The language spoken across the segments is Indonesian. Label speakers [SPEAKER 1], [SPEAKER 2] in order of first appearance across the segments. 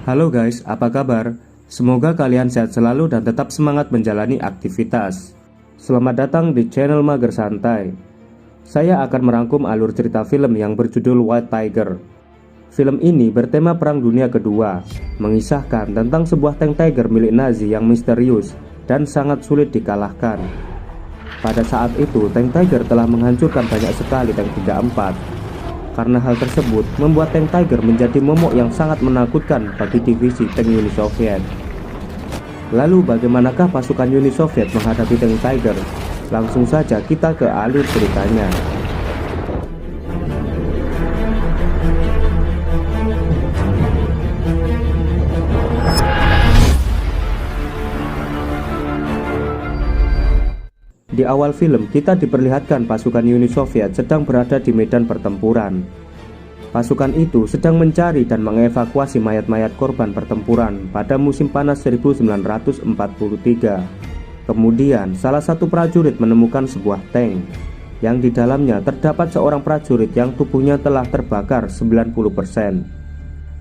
[SPEAKER 1] Halo guys, apa kabar? Semoga kalian sehat selalu dan tetap semangat menjalani aktivitas. Selamat datang di channel Mager Santai. Saya akan merangkum alur cerita film yang berjudul White Tiger. Film ini bertema Perang Dunia Kedua, mengisahkan tentang sebuah tank Tiger milik Nazi yang misterius dan sangat sulit dikalahkan. Pada saat itu, tank Tiger telah menghancurkan banyak sekali tank 34. Karena hal tersebut membuat tank Tiger menjadi momok yang sangat menakutkan bagi divisi tank Uni Soviet. Lalu bagaimanakah pasukan Uni Soviet menghadapi tank Tiger? Langsung saja kita ke alur ceritanya. Di awal film, kita diperlihatkan pasukan Uni Soviet sedang berada di medan pertempuran. Pasukan itu sedang mencari dan mengevakuasi mayat-mayat korban pertempuran pada musim panas 1943. Kemudian, salah satu prajurit menemukan sebuah tank yang di dalamnya terdapat seorang prajurit yang tubuhnya telah terbakar 90%.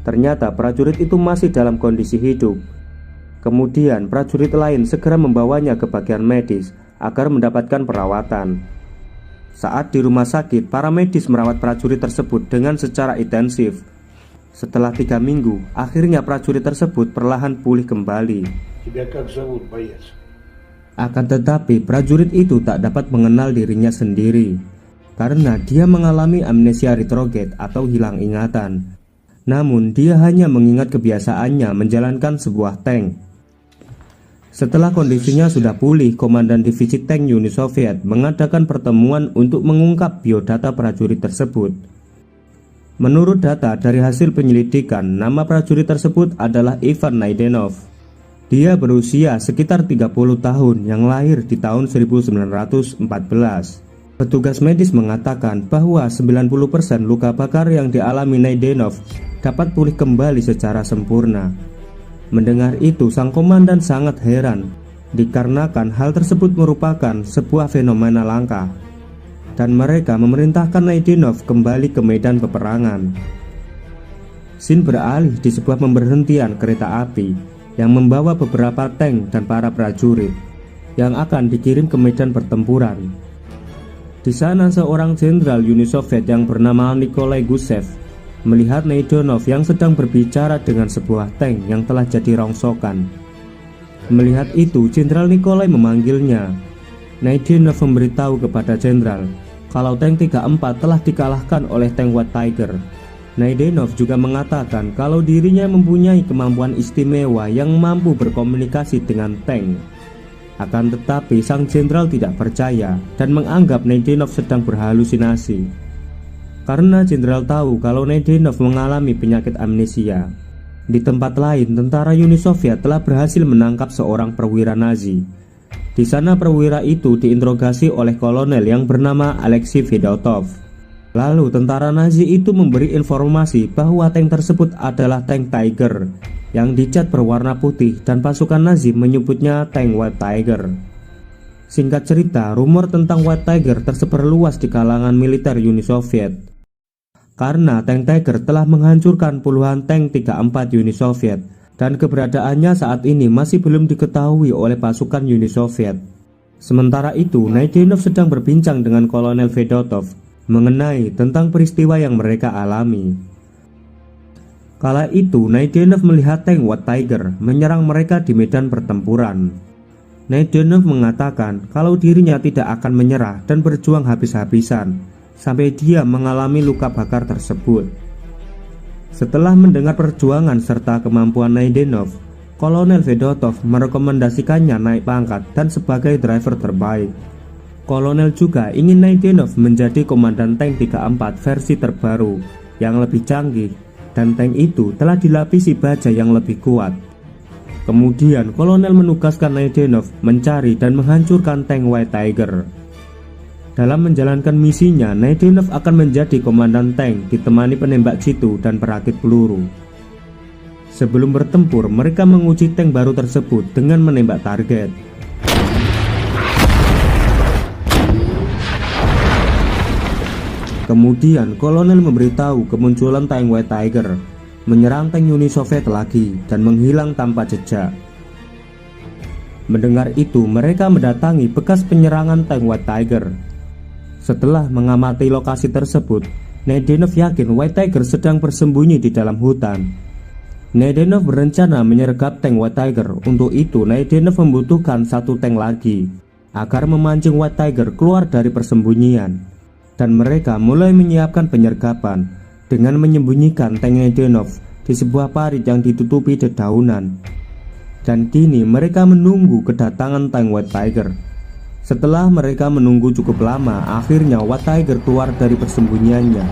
[SPEAKER 1] Ternyata prajurit itu masih dalam kondisi hidup. Kemudian, prajurit lain segera membawanya ke bagian medis agar mendapatkan perawatan. Saat di rumah sakit, para medis merawat prajurit tersebut dengan secara intensif. Setelah 3 minggu, akhirnya prajurit tersebut perlahan pulih kembali. Akan tetapi, prajurit itu tak dapat mengenal dirinya sendiri karena dia mengalami amnesia retrograde atau hilang ingatan. Namun, dia hanya mengingat kebiasaannya menjalankan sebuah tank. Setelah kondisinya sudah pulih, Komandan Divisi Tank Uni Soviet mengadakan pertemuan untuk mengungkap biodata prajurit tersebut. Menurut data dari hasil penyelidikan, nama prajurit tersebut adalah Ivan Naidenov. Dia berusia sekitar 30 tahun yang lahir di tahun 1914. Petugas medis mengatakan bahwa 90% luka bakar yang dialami Naidenov dapat pulih kembali secara sempurna. Mendengar itu, sang komandan sangat heran dikarenakan hal tersebut merupakan sebuah fenomena langka, dan mereka memerintahkan Naidenov kembali ke medan peperangan. Scene beralih di sebuah pemberhentian kereta api yang membawa beberapa tank dan para prajurit yang akan dikirim ke medan pertempuran. Di sana seorang jenderal Uni Soviet yang bernama Nikolai Gusev melihat Naidenov yang sedang berbicara dengan sebuah tank yang telah jadi rongsokan. Melihat itu, Jenderal Nikolai memanggilnya. Naidenov memberitahu kepada jenderal kalau tank 34 telah dikalahkan oleh tank White Tiger. Naidenov juga mengatakan kalau dirinya mempunyai kemampuan istimewa yang mampu berkomunikasi dengan tank. Akan tetapi sang jenderal tidak percaya dan menganggap Naidenov sedang berhalusinasi. Karena jenderal tahu kalau Naidenov mengalami penyakit amnesia. Di tempat lain, tentara Uni Soviet telah berhasil menangkap seorang perwira Nazi. Di sana perwira itu diinterogasi oleh kolonel yang bernama Alexei Fedotov. Lalu tentara Nazi itu memberi informasi bahwa tank tersebut adalah tank Tiger yang dicat berwarna putih dan pasukan Nazi menyebutnya tank White Tiger. Singkat cerita, rumor tentang White Tiger tersebar luas di kalangan militer Uni Soviet. Karena tank Tiger telah menghancurkan puluhan tank 34 Uni Soviet dan keberadaannya saat ini masih belum diketahui oleh pasukan Uni Soviet. Sementara itu, Naidenov sedang berbincang dengan Kolonel Fedotov mengenai tentang peristiwa yang mereka alami. Kala itu, Naidenov melihat tank White Tiger menyerang mereka di medan pertempuran. Naidenov mengatakan kalau dirinya tidak akan menyerah dan berjuang habis-habisan sampai dia mengalami luka bakar tersebut. Setelah mendengar perjuangan serta kemampuan Naidenov, Kolonel Fedotov merekomendasikannya naik pangkat dan sebagai driver terbaik. Kolonel juga ingin Naidenov menjadi komandan tank 34 versi terbaru yang lebih canggih, dan tank itu telah dilapisi baja yang lebih kuat. Kemudian Kolonel menugaskan Naidenov mencari dan menghancurkan tank White Tiger. Dalam menjalankan misinya, Naidenov akan menjadi komandan tank ditemani penembak jitu dan perakit peluru. Sebelum bertempur, mereka menguji tank baru tersebut dengan menembak target. Kemudian kolonel memberitahu kemunculan tank White Tiger menyerang tank Uni Soviet lagi dan menghilang tanpa jejak. Mendengar itu, mereka mendatangi bekas penyerangan tank White Tiger. Setelah mengamati lokasi tersebut, Nedenov yakin White Tiger sedang bersembunyi di dalam hutan. Nedenov berencana menyergap tank White Tiger. Untuk itu, Nedenov membutuhkan satu tank lagi agar memancing White Tiger keluar dari persembunyian. Dan mereka mulai menyiapkan penyergapan dengan menyembunyikan tank Nedenov di sebuah parit yang ditutupi dedaunan. Dan kini mereka menunggu kedatangan tank White Tiger. Setelah mereka menunggu cukup lama, akhirnya White Tiger keluar dari persembunyiannya.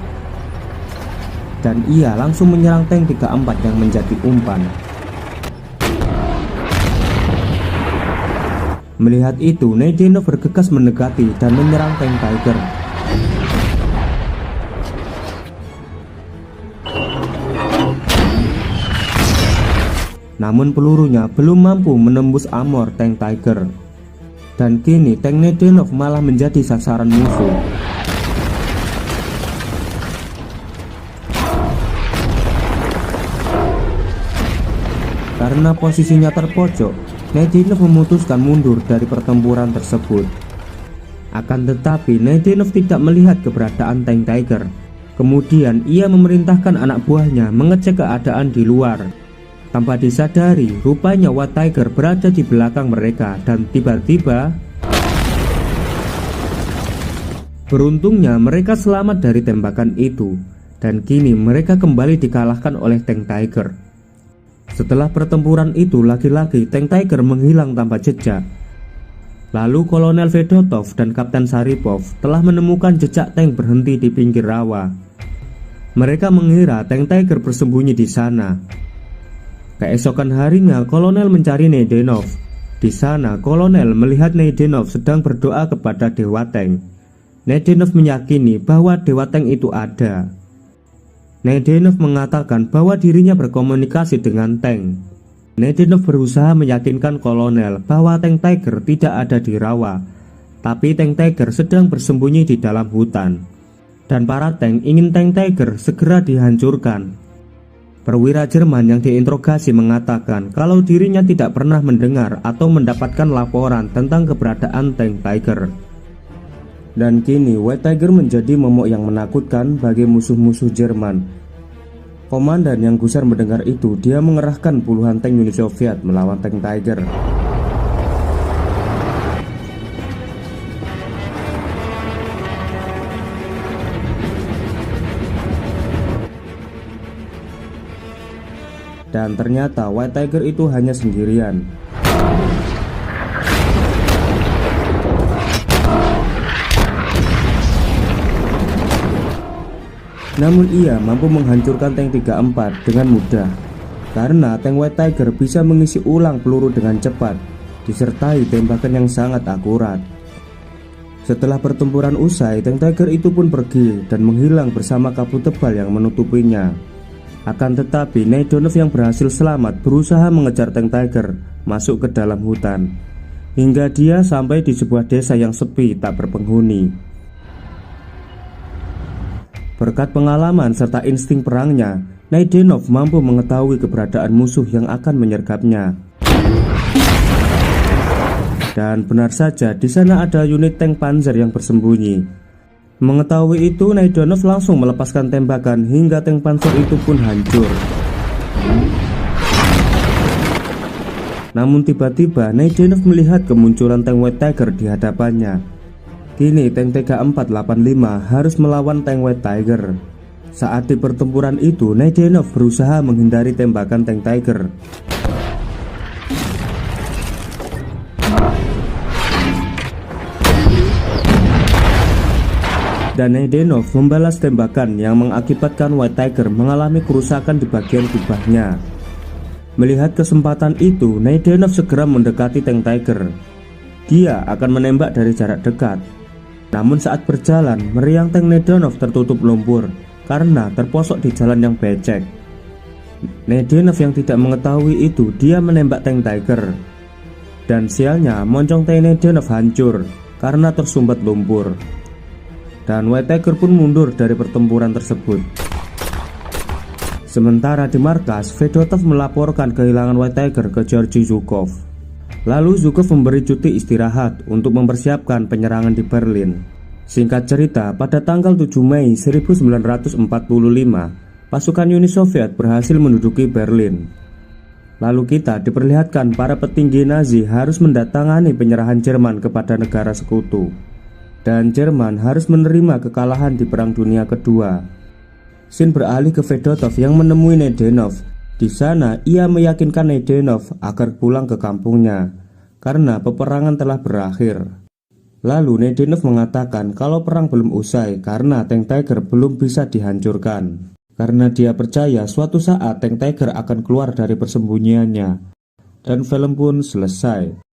[SPEAKER 1] Dan ia langsung menyerang tank 34 yang menjadi umpan. Melihat itu, Nedenov bergegas mendekati dan menyerang tank Tiger. Namun pelurunya belum mampu menembus armor tank Tiger. Dan kini tank Nedenov malah menjadi sasaran musuh. Karena posisinya terpojok, Nedenov memutuskan mundur dari pertempuran tersebut. Akan tetapi Nedenov tidak melihat keberadaan tank Tiger. Kemudian ia memerintahkan anak buahnya mengecek keadaan di luar. Tanpa disadari, rupanya White Tiger berada di belakang mereka dan tiba-tiba beruntungnya mereka selamat dari tembakan itu. Dan kini mereka kembali dikalahkan oleh tank Tiger. Setelah pertempuran itu, lagi-lagi tank Tiger menghilang tanpa jejak. Lalu Kolonel Fedotov dan Kapten Sharipov telah menemukan jejak tank berhenti di pinggir rawa. Mereka mengira tank Tiger bersembunyi di sana. Keesokan harinya, Kolonel mencari Nedenov. Di sana, Kolonel melihat Nedenov sedang berdoa kepada Dewa Tank. Nedenov meyakini bahwa Dewa Tank itu ada. Nedenov mengatakan bahwa dirinya berkomunikasi dengan tank. Nedenov berusaha meyakinkan Kolonel bahwa tank Tiger tidak ada di rawa, tapi tank Tiger sedang bersembunyi di dalam hutan. Dan para tank ingin tank Tiger segera dihancurkan. Perwira Jerman yang diinterogasi mengatakan kalau dirinya tidak pernah mendengar atau mendapatkan laporan tentang keberadaan tank Tiger. Dan kini White Tiger menjadi momok yang menakutkan bagi musuh-musuh Jerman. Komandan yang gusar mendengar itu, dia mengerahkan puluhan tank Uni Soviet melawan tank Tiger. Dan ternyata White Tiger itu hanya sendirian. Namun ia mampu menghancurkan tank 34 dengan mudah. Karena tank White Tiger bisa mengisi ulang peluru dengan cepat, disertai tembakan yang sangat akurat. Setelah pertempuran usai, tank Tiger itu pun pergi dan menghilang bersama kabut tebal yang menutupinya. Akan tetapi Nedenov yang berhasil selamat berusaha mengejar tank Tiger masuk ke dalam hutan, hingga dia sampai di sebuah desa yang sepi tak berpenghuni. Berkat pengalaman serta insting perangnya, Nedenov mampu mengetahui keberadaan musuh yang akan menyergapnya. Dan benar saja, di sana ada unit tank Panzer yang bersembunyi. Mengetahui itu, Nedenov langsung melepaskan tembakan hingga tank Panzer itu pun hancur. Namun tiba-tiba Nedenov melihat kemunculan tank White Tiger di hadapannya. Kini tank TK-485 harus melawan tank White Tiger. Saat di pertempuran itu, Nedenov berusaha menghindari tembakan tank Tiger. Dan Nedenov membalas tembakan yang mengakibatkan White Tiger mengalami kerusakan di bagian kubahnya. Melihat kesempatan itu, Nedenov segera mendekati tank Tiger. Dia akan menembak dari jarak dekat. Namun saat berjalan, meriang tank Nedenov tertutup lumpur karena terposok di jalan yang becek. Nedenov yang tidak mengetahui itu, dia menembak tank Tiger. Dan sialnya, moncong tank Nedenov hancur karena tersumbat lumpur. Dan White Tiger pun mundur dari pertempuran tersebut. Sementara di markas, Fedotov melaporkan kehilangan White Tiger ke Georgy Zhukov. Lalu Zhukov memberi cuti istirahat untuk mempersiapkan penyerangan di Berlin. Singkat cerita, pada tanggal 7 Mei 1945, pasukan Uni Soviet berhasil menduduki Berlin. Lalu kita diperlihatkan para petinggi Nazi harus mendatangani penyerahan Jerman kepada negara sekutu. Dan Jerman harus menerima kekalahan di Perang Dunia Kedua. Scene beralih ke Fedotov yang menemui Nedenov. Di sana ia meyakinkan Nedenov agar pulang ke kampungnya karena peperangan telah berakhir. Lalu Nedenov mengatakan kalau perang belum usai karena Tank Tiger belum bisa dihancurkan. Karena dia percaya suatu saat Tank Tiger akan keluar dari persembunyiannya. Dan film pun selesai.